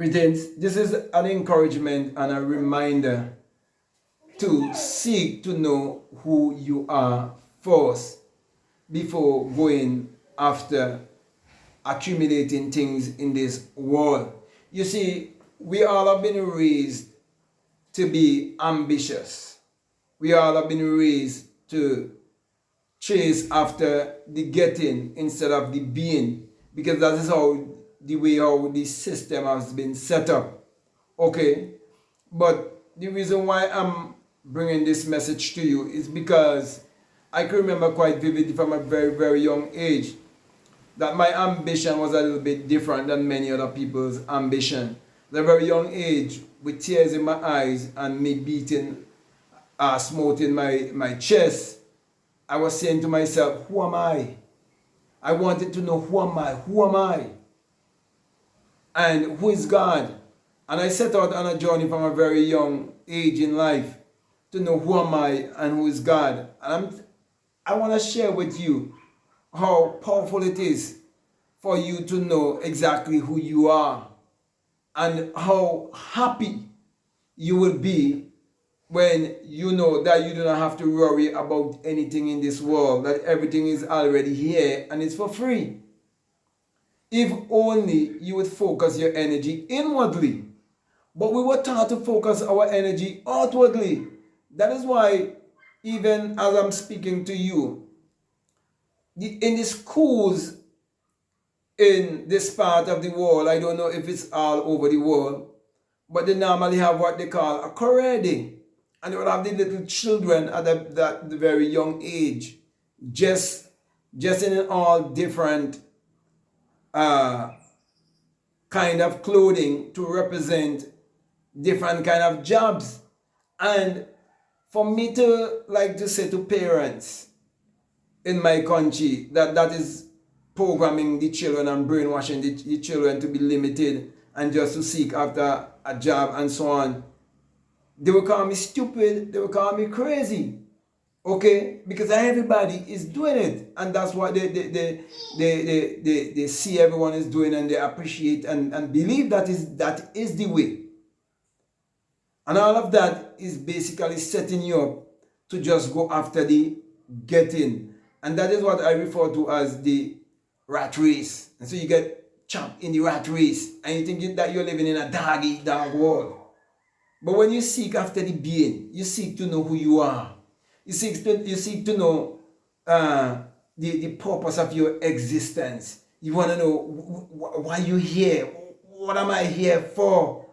Greetings. This is an encouragement and a reminder to seek to know who you are first before going after accumulating things in this world. You see, we all have been raised to be ambitious. We all have been raised to chase after the getting instead of the being, because that is how the way how the system has been set up. Okay, but the reason why I'm bringing this message to you is because I can remember quite vividly from a very young age that my ambition was a little bit different than many other people's ambition. At a very young age, with tears in my eyes and me beating, smoting my chest, I was saying to myself, who am I? I wanted to know, who am I? Who am I? And who is God? And I set out on a journey from a very young age in life to know who am I and who is God. And I want to share with you how powerful it is for you to know exactly who you are and how happy you will be when you know that you do not have to worry about anything in this world, that everything is already here and it's for free. If only you would focus your energy inwardly. But we were taught to focus our energy outwardly. That is why, even as I'm speaking to you, in the schools in this part of the world, I don't know if it's all over the world, but they normally have what they call a career day. And they will have the little children at the very young age, just in all different kind of clothing to represent different kind of jobs. And for me to like to say to parents in my country that is programming the children and brainwashing the children to be limited and just to seek after a job and so on, they will call me stupid, they will call me crazy. Okay, because everybody is doing it, and that's what they see everyone is doing, and they appreciate and believe that is the way. And all of that is basically setting you up to just go after the getting. And that is what I refer to as the rat race. And so you get trapped in the rat race, and you think that you're living in a dog world. But when you seek after the being, you seek to know who you are. You seek to know the purpose of your existence. You want to know why you're here. What am I here for?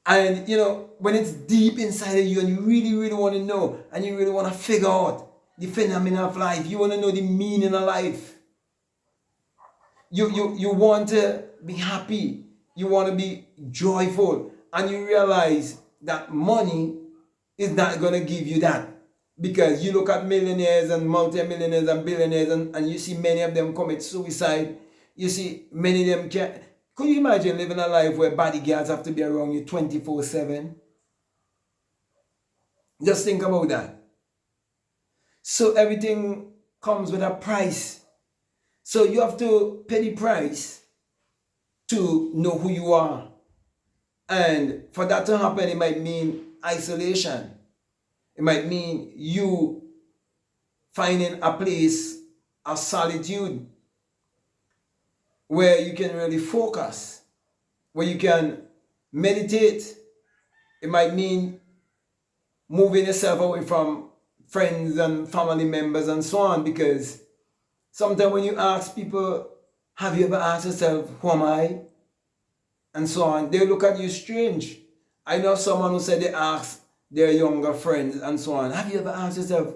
And you know, when it's deep inside of you and you really want to know and you really want to figure out the phenomena of life, you want to know the meaning of life. You want to be happy. You want to be joyful. And you realize that money is not going to give you that. Because you look at millionaires and multimillionaires and billionaires and you see many of them commit suicide. You see many of them can't. Could you imagine living a life where bodyguards have to be around you 24/7? Just think about that. So everything comes with a price. So you have to pay the price to know who you are. And for that to happen, it might mean isolation. It might mean you finding a place of solitude where you can really focus, where you can meditate. It might mean moving yourself away from friends and family members and so on, because sometimes when you ask people, have you ever asked yourself, who am I? And so on, they look at you strange. I know someone who said they asked their younger friends and so on, have you ever asked yourself,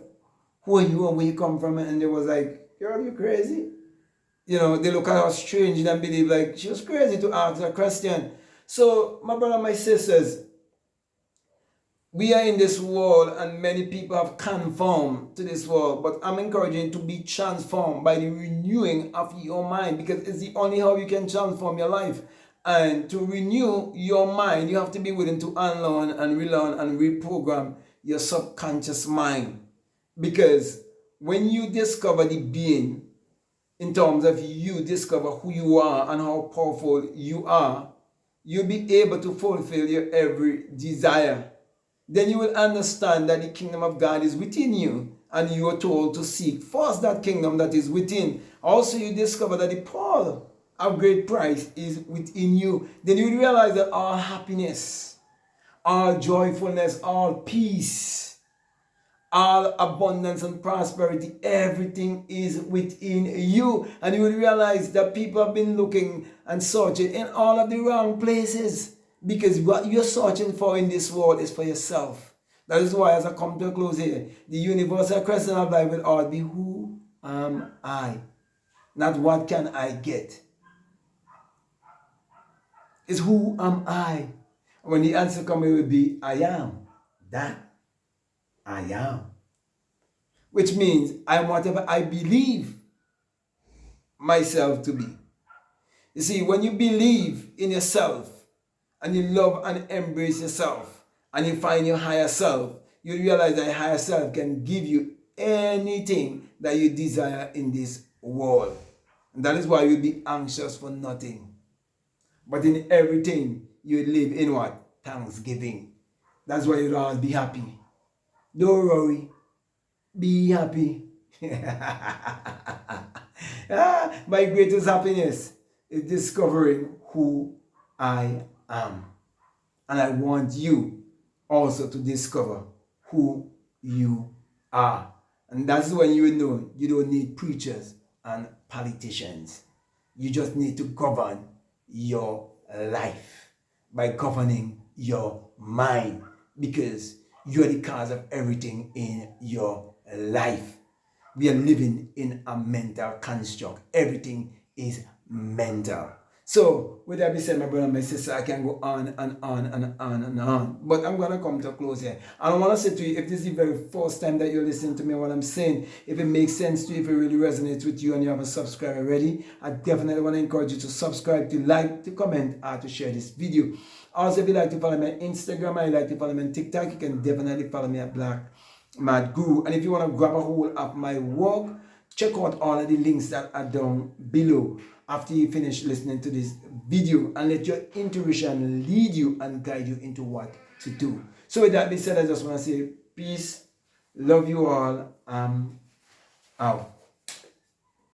who are you and where you come from? And they was like, girl, you crazy? You know, they look at her strange and believe like she was crazy to ask a question. So, my brother and my sisters, we are in this world and many people have conformed to this world, but I'm encouraging you to be transformed by the renewing of your mind, because it's the only how you can transform your life. And to renew your mind, you have to be willing to unlearn and relearn and reprogram your subconscious mind. Because when you discover the being, in terms of you discover who you are and how powerful you are, you'll be able to fulfill your every desire. Then you will understand that the kingdom of God is within you, and you are told to seek first that kingdom that is within. Also, you discover that the pearl of great price is within you. Then you realize that all happiness, all joyfulness, all peace, all abundance and prosperity, everything is within you. And you will realize that people have been looking and searching in all of the wrong places, because what you're searching for in this world is for yourself. That is why, as I come to a close here, the universal question of life will always be, who am I? Not what can I get. It's who am I? When the answer comes, it will be, I am that I am. Which means I am whatever I believe myself to be. You see, when you believe in yourself and you love and embrace yourself and you find your higher self, you realize that your higher self can give you anything that you desire in this world. And that is why you'll be anxious for nothing. But in everything, you live in what? Thanksgiving. That's why you'll always be happy. Don't worry. Be happy. My greatest happiness is discovering who I am. And I want you also to discover who you are. And that's when you know you don't need preachers and politicians. You just need to govern your life by governing your mind, because you're the cause of everything in your life. We are living in a mental construct. Everything is mental. So, with that being said, my brother and my sister, I can go on and on and on and on. But I'm going to come to a close here. And I want to say to you, if this is the very first time that you're listening to me, what I'm saying, if it makes sense to you, if it really resonates with you and you haven't subscribed already, I definitely want to encourage you to subscribe, to like, to comment, or to share this video. Also, if you like to follow me on Instagram and you like to follow me on TikTok, you can definitely follow me at BlackMadGuru. And if you want to grab a hold of my work, check out all of the links that are down below after you finish listening to this video, and let your intuition lead you and guide you into what to do. So with that being said, I just want to say peace, love you all, out.